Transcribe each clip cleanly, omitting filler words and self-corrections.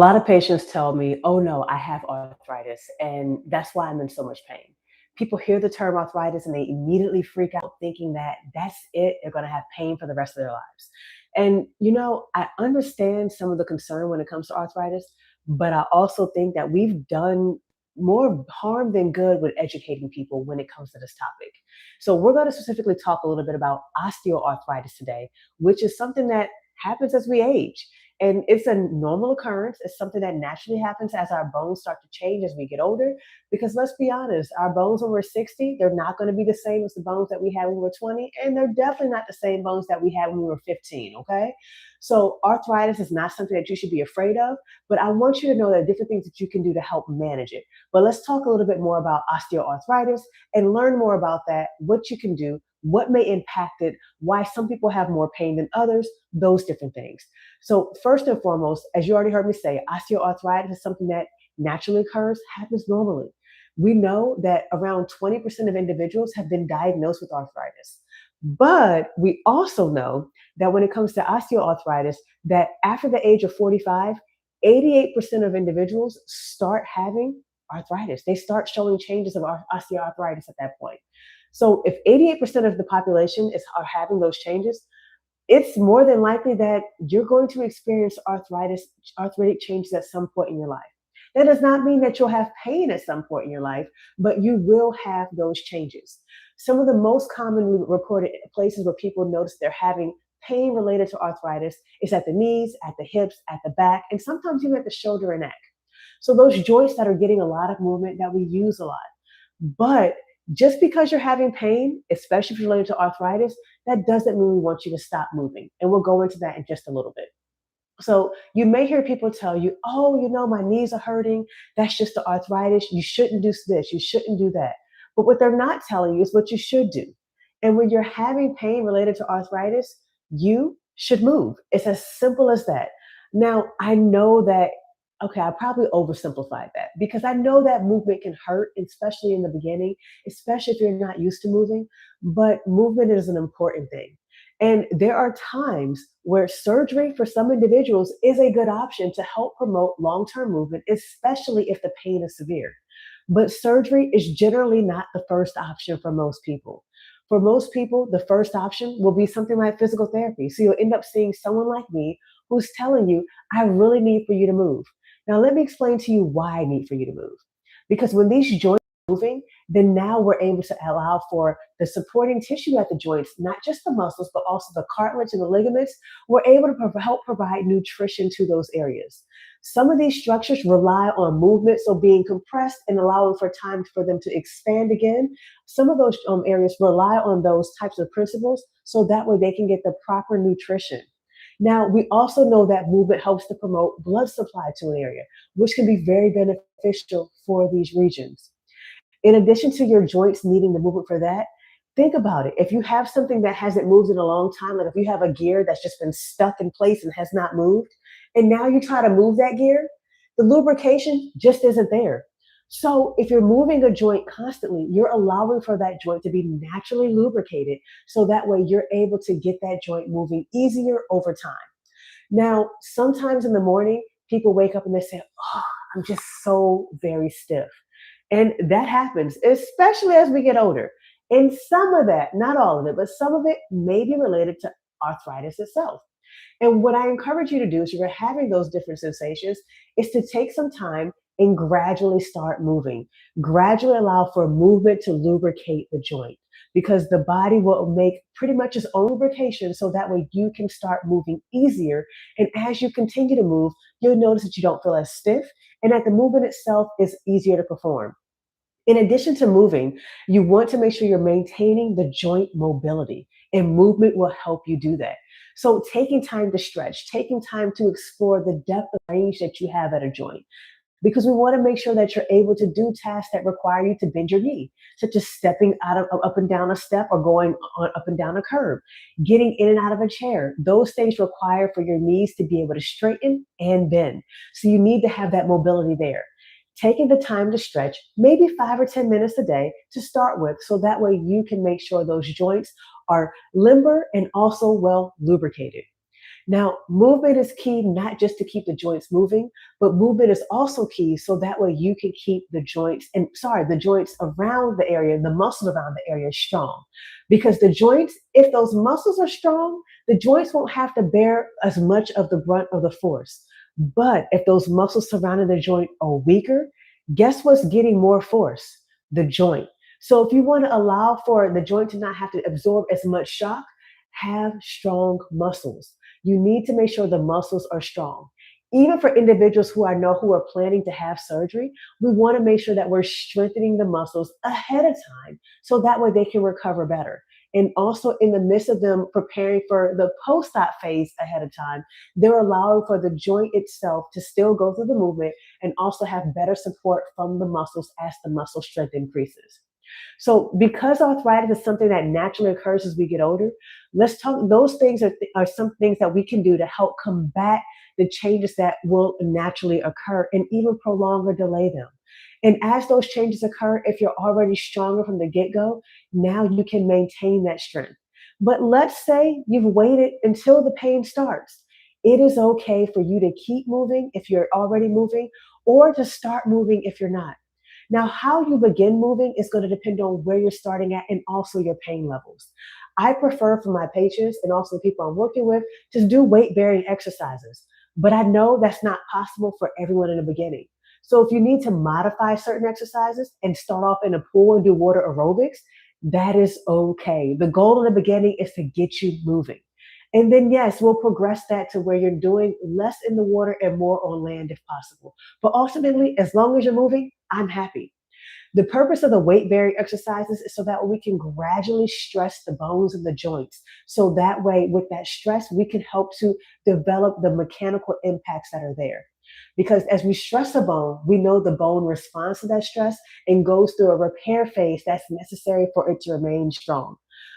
A lot of patients tell me, oh no, I have arthritis, and that's why I'm in so much pain. People hear the term arthritis and they immediately freak out thinking that that's it, they're going to have pain for the rest of their lives. And, I understand some of the concern when it comes to arthritis, but I also think that we've done more harm than good with educating people when it comes to this topic. So, we're going to specifically talk a little bit about osteoarthritis today, which is something that happens as we age. And it's a normal occurrence. It's something that naturally happens as our bones start to change as we get older. Because let's be honest, our bones when we're 60, they're not going to be the same as the bones that we had when we were 20. And they're definitely not the same bones that we had when we were 15. Okay. So arthritis is not something that you should be afraid of, but I want you to know there are different things that you can do to help manage it. But let's talk a little bit more about osteoarthritis and learn more about that, what you can do, what may impact it, why some people have more pain than others, those different things. So first and foremost, as you already heard me say, osteoarthritis is something that naturally occurs, happens normally. We know that around 20% of individuals have been diagnosed with arthritis. But we also know that when it comes to osteoarthritis, that after the age of 45, 88% of individuals start having arthritis. They start showing changes of osteoarthritis at that point. So if 88% of the population are having those changes, it's more than likely that you're going to experience arthritic changes at some point in your life. That does not mean that you'll have pain at some point in your life, but you will have those changes. Some of the most commonly reported places where people notice they're having pain related to arthritis is at the knees, at the hips, at the back, and sometimes even at the shoulder and neck. So those joints that are getting a lot of movement that we use a lot. But just because you're having pain, especially if you're related to arthritis, that doesn't mean we want you to stop moving. And we'll go into that in just a little bit. So you may hear people tell you, oh, my knees are hurting. That's just the arthritis. You shouldn't do this. You shouldn't do that. But what they're not telling you is what you should do. And when you're having pain related to arthritis, you should move. It's as simple as that. Now, I know that, okay, I probably oversimplified that because I know that movement can hurt, especially in the beginning, especially if you're not used to moving, but movement is an important thing. And there are times where surgery for some individuals is a good option to help promote long-term movement, especially if the pain is severe. But surgery is generally not the first option for most people. For most people, the first option will be something like physical therapy. So you'll end up seeing someone like me who's telling you, I really need for you to move. Now, let me explain to you why I need for you to move. Because when these joints are moving, then now we're able to allow for the supporting tissue at the joints, not just the muscles, but also the cartilage and the ligaments. We're able to help provide nutrition to those areas. Some of these structures rely on movement, so being compressed and allowing for time for them to expand again. Some of those areas rely on those types of principles, so that way they can get the proper nutrition. Now, we also know that movement helps to promote blood supply to an area, which can be very beneficial for these regions. In addition to your joints needing the movement for that, think about it. If you have something that hasn't moved in a long time, like if you have a gear that's just been stuck in place and has not moved, and now you try to move that gear, the lubrication just isn't there. So if you're moving a joint constantly, you're allowing for that joint to be naturally lubricated. So that way you're able to get that joint moving easier over time. Now, sometimes in the morning, people wake up and they say, oh, I'm just so very stiff. And that happens, especially as we get older. And some of that, not all of it, but some of it may be related to arthritis itself. And what I encourage you to do is if you're having those different sensations is to take some time and gradually start moving. Gradually allow for movement to lubricate the joint because the body will make pretty much its own lubrication so that way you can start moving easier. And as you continue to move, you'll notice that you don't feel as stiff and that the movement itself is easier to perform. In addition to moving, you want to make sure you're maintaining the joint mobility, and movement will help you do that. So taking time to stretch, taking time to explore the depth of range that you have at a joint, because we want to make sure that you're able to do tasks that require you to bend your knee, such as stepping up and down a step or going up and down a curb, getting in and out of a chair. Those things require for your knees to be able to straighten and bend. So you need to have that mobility there. Taking the time to stretch, maybe 5 or 10 minutes a day to start with, so that way you can make sure those joints are limber and also well lubricated. Now, movement is key not just to keep the joints moving, but movement is also key so that way you can keep the joints around the area, the muscles around the area strong. Because the joints, if those muscles are strong, the joints won't have to bear as much of the brunt of the force. But if those muscles surrounding the joint are weaker, guess what's getting more force? The joint. So if you want to allow for the joint to not have to absorb as much shock, have strong muscles. You need to make sure the muscles are strong. Even for individuals who I know who are planning to have surgery, we want to make sure that we're strengthening the muscles ahead of time so that way they can recover better. And also, in the midst of them preparing for the post-op phase ahead of time, they're allowing for the joint itself to still go through the movement and also have better support from the muscles as the muscle strength increases. So, because arthritis is something that naturally occurs as we get older, let's talk. Those things are some things that we can do to help combat the changes that will naturally occur and even prolong or delay them. And as those changes occur, if you're already stronger from the get go, now you can maintain that strength. But let's say you've waited until the pain starts. It is okay for you to keep moving if you're already moving or to start moving if you're not. Now, how you begin moving is going to depend on where you're starting at and also your pain levels. I prefer for my patients and also the people I'm working with to do weight bearing exercises, but I know that's not possible for everyone in the beginning. So if you need to modify certain exercises and start off in a pool and do water aerobics, that is okay. The goal in the beginning is to get you moving. And then, yes, we'll progress that to where you're doing less in the water and more on land if possible. But ultimately, as long as you're moving, I'm happy. The purpose of the weight bearing exercises is so that we can gradually stress the bones and the joints. So that way, with that stress, we can help to develop the mechanical impacts that are there. Because as we stress a bone, we know the bone responds to that stress and goes through a repair phase that's necessary for it to remain strong.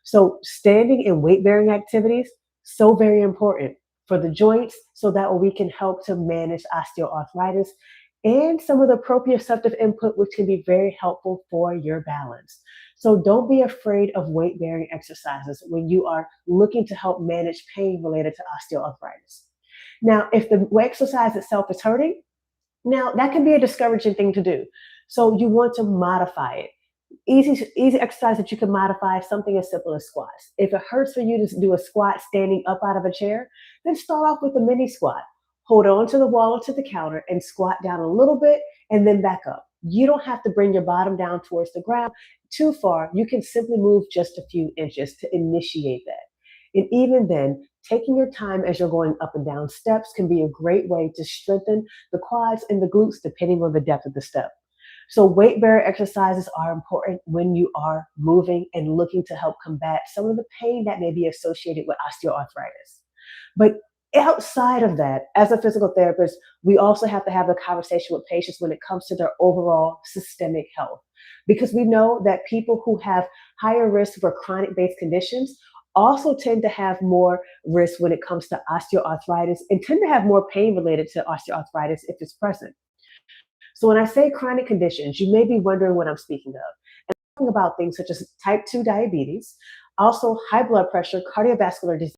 So standing in weight bearing activities, so very important for the joints so that we can help to manage osteoarthritis and some of the proprioceptive input, which can be very helpful for your balance. So don't be afraid of weight bearing exercises when you are looking to help manage pain related to osteoarthritis. Now, if the exercise itself is hurting, now that can be a discouraging thing to do. So you want to modify it. Easy exercise that you can modify, something as simple as squats. If it hurts for you to do a squat standing up out of a chair, then start off with a mini squat. Hold on to the wall or to the counter and squat down a little bit and then back up. You don't have to bring your bottom down towards the ground too far. You can simply move just a few inches to initiate that. And even then, taking your time as you're going up and down steps can be a great way to strengthen the quads and the glutes depending on the depth of the step. So weight bearer exercises are important when you are moving and looking to help combat some of the pain that may be associated with osteoarthritis. But outside of that, as a physical therapist, we also have to have a conversation with patients when it comes to their overall systemic health. Because we know that people who have higher risk for chronic-based conditions also tend to have more risk when it comes to osteoarthritis and tend to have more pain related to osteoarthritis if it's present. So when I say chronic conditions, you may be wondering what I'm speaking of. And I'm talking about things such as type 2 diabetes, also high blood pressure, cardiovascular disease,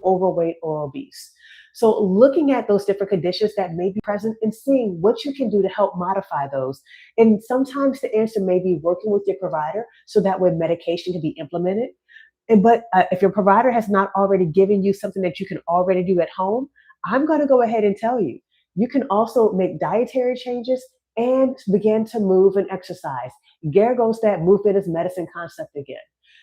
overweight or obese. So looking at those different conditions that may be present and seeing what you can do to help modify those. And sometimes the answer may be working with your provider so that way medication can be implemented. But if your provider has not already given you something that you can already do at home, I'm going to go ahead and tell you, you can also make dietary changes and begin to move and exercise. There goes that movement is medicine concept again.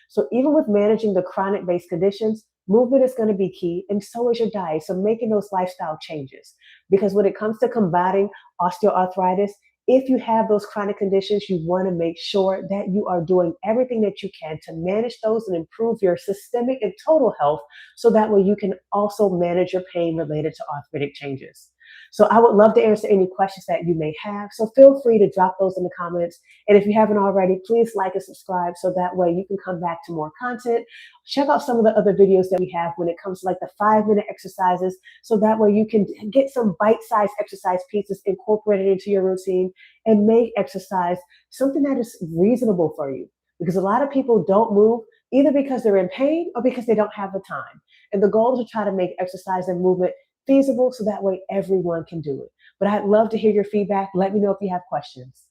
So even with managing the chronic-based conditions, movement is going to be key, and so is your diet. So making those lifestyle changes. Because when it comes to combating osteoarthritis, if you have those chronic conditions, you want to make sure that you are doing everything that you can to manage those and improve your systemic and total health so that way you can also manage your pain related to arthritic changes. So I would love to answer any questions that you may have. So feel free to drop those in the comments. And if you haven't already, please like and subscribe so that way you can come back to more content. Check out some of the other videos that we have when it comes to like the 5-minute exercises. So that way you can get some bite-sized exercise pieces incorporated into your routine and make exercise something that is reasonable for you. Because a lot of people don't move either because they're in pain or because they don't have the time. And the goal is to try to make exercise and movement feasible so that way everyone can do it. But I'd love to hear your feedback. Let me know if you have questions.